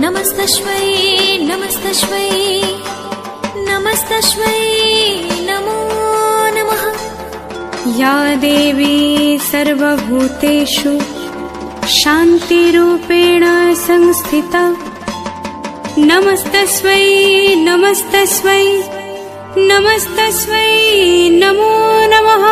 नमस्तस्मै नमस्तस्मै नमस्तस्मै नमो नमः। या देवी सर्वभूतेषु शान्तिरूपेण संस्थिता नमस्तस्मै नमस्तस्मै नमस्तस्मै नमो नमः।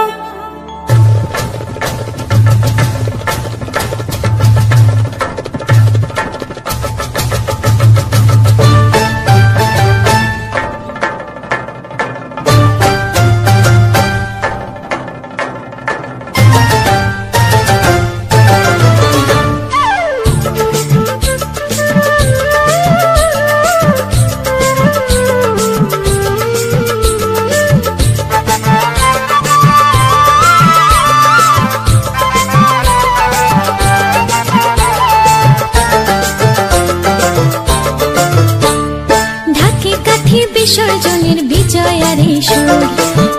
বিসর্জনের বিজয়ারে সুর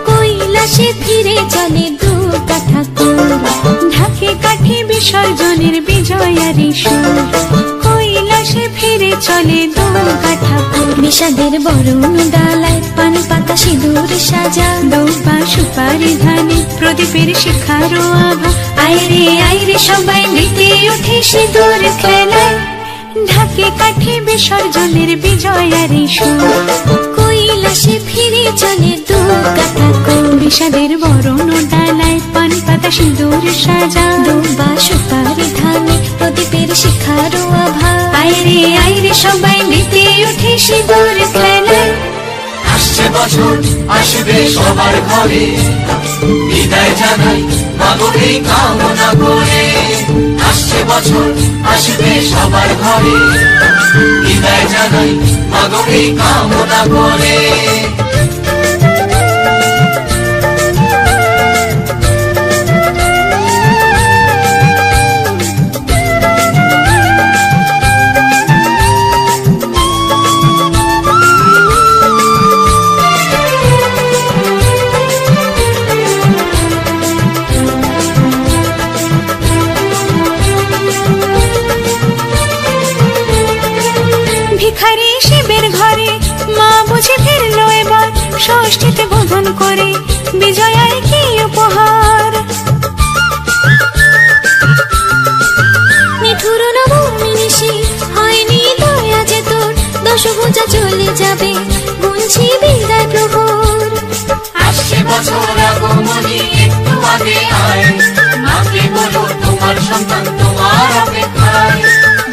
কৈলাসে ফিরে চলে দু কাঠা কুল। ঢাকে কাঠে বিসর্জনের বিজয়ারে সুর কৈলাসে ফিরে চলে দু কাঠা কুল। বিষাদের বরণ ডালায় পান পাতা সিঁদুর সাজা দৌপা সুপারি ধানে প্রদীপের শিখারো আভা। আইরে সবাই মেতে ওঠে সিঁদুর খেলায় ঢাকে কাঠে বিসর্জনের বিজয়ারে সুর কৈলাসে ফিরে চলে দু কাঠা কুল। বিষাদের বরণ ডালায় পান পাতা সিঁদুর সাজা দৌপা সুপারি ধানে প্রদীপের শিখারো আভা। আইরে সবাই মেতে ওঠে সিঁদুর খেলায়। আসছে বছর আসবে সবার ঘরে বিদায় জানাই মাগো এই কামনা করে। আসছে বছর আসবে সবার ঘরে বিদায় জানাই মাগো এই কামনা করে। ভিখারি শিবের ঘরে মা বুঝে ফিরলো এবার ষষ্ঠীতে বোধন করে বিজয়ায় কি উপহার। নিঠুর নবমী নিশি হয়নি দয়া যে তোর দশভুজা চলে যাবে গুনছি বিদায় প্রহর। আসছে বছর আগমনী একটু আগে আয় মাকে বলো তোমার সন্তান তোমার অপেক্ষায়।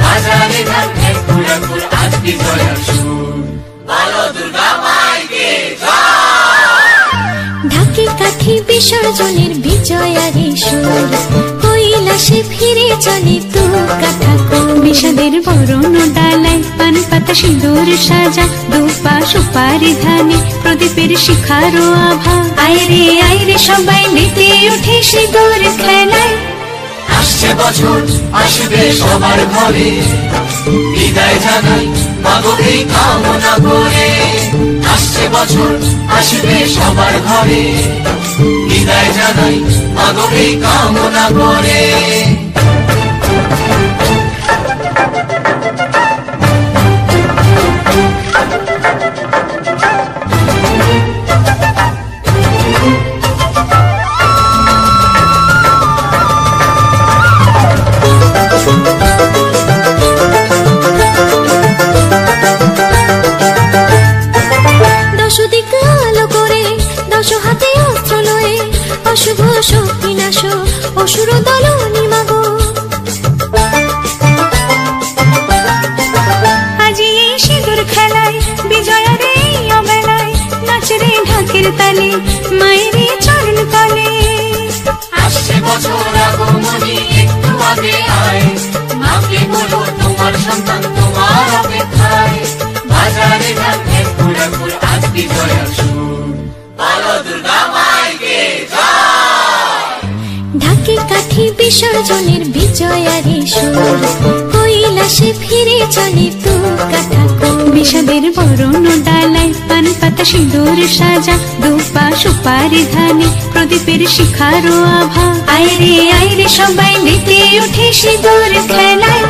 বাজারে ধান ঘুরাঘুর আজ বিজয়ার সুর বলো দুর্গা মাইকে ঢাকে কাঠে বিসর্জনের বিজয়ারে সুর কৈলাসে ফিরে চলে দু কাঠা কুল। বিষাদের বরণ ডালায় পান পাতা সিঁদুর সাজা দৌপা সুপারি ধানে প্রদীপের শিখারো আভা। আইরে সবাই মেতে ওঠে সিঁদুর খেলায়। আসছে বছর আসবে সবার ঘরে বিদায় জানাই মাগো এই কামনা করে। আসছে বছর আসবে সবার ঘরে বিদায় জানাই মাগো এই কামনা করে। অশুভ শক্তি নাশ অসুর দলনি মাগো। আজি এই সিঁদুর খেলায় বিজয়ারে অবেলায় নাচরে ঢাকের তালে মায়েরে চরণ তলে। আসছে বছর আগমনী একটু আগে আয় মাকে বলো তোমার সন্তান তোমার অপেক্ষায়। বাজারে ধান ঘুরাঘুর আজ বিজয়ার সুর বলো দুর্গা মাইকে ঢাকে কাঠে বিসর্জনের বিজয়ারে সুর কৈলাসে ফিরে চলে দু কাঠা কুল। বিষাদের বরণ ডালায় পান পাতা সিঁদুর সাজা দৌপা সুপারি ধানে প্রদীপের শিখারো আভা। আইরে সবাই মেতে ওঠে সিঁদুর খেলায়।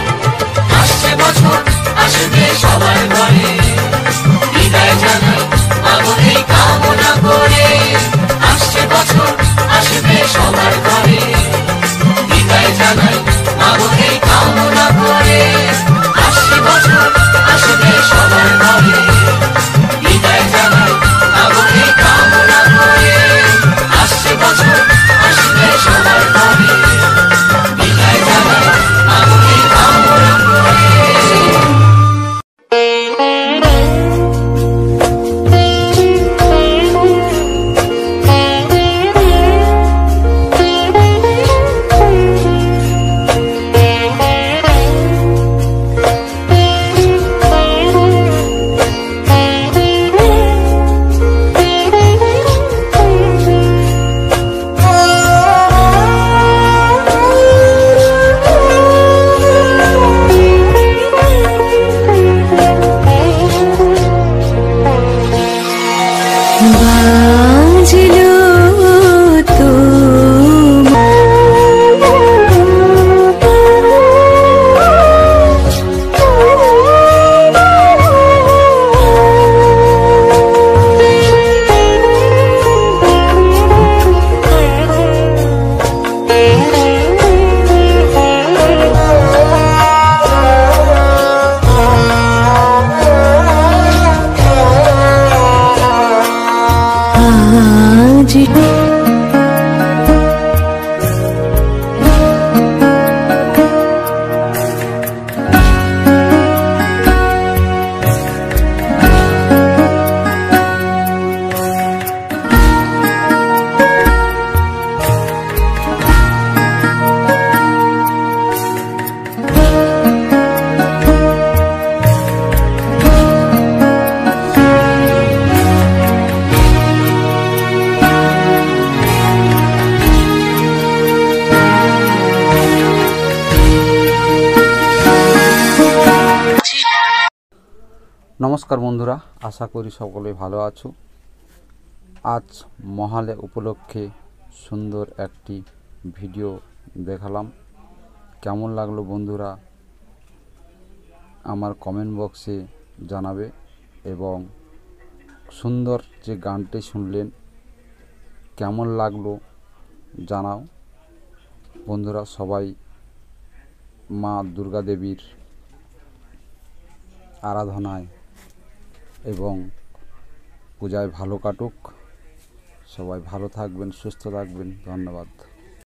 আসছে বছর আসবে সবার ঘরে বিদায় জানাই মাগো এই কামনা করে আসছে বছর আসবে সবার ঘরে বিদায় জানাই মাগো এই কামনা করে আসছে বছর আসবে সবার ঘরে বিদায় জানাই মাগো এই কামনা করে আসছে বছর আসবে সবার ঘরে বিদায় জানাই মাগো এই কামনা করে। বাজলো তো আজ নমস্কার বন্ধুরা, আশা করি সকলে ভালো আছো। আজ মহালয়া উপলক্ষে সুন্দর একটি ভিডিও দেখালাম। কেমন লাগলো বন্ধুরা আমার কমেন্ট বক্সে জানাবে, এবং সুন্দর যে গানটি শুনলেন কেমন লাগলো জানাও। বন্ধুরা সবাই মা দুর্গা দেবীর আরাধনায় এবং পূজায় ভালো কাটুক। সবাই ভালো থাকবেন, সুস্থ থাকবেন। ধন্যবাদ।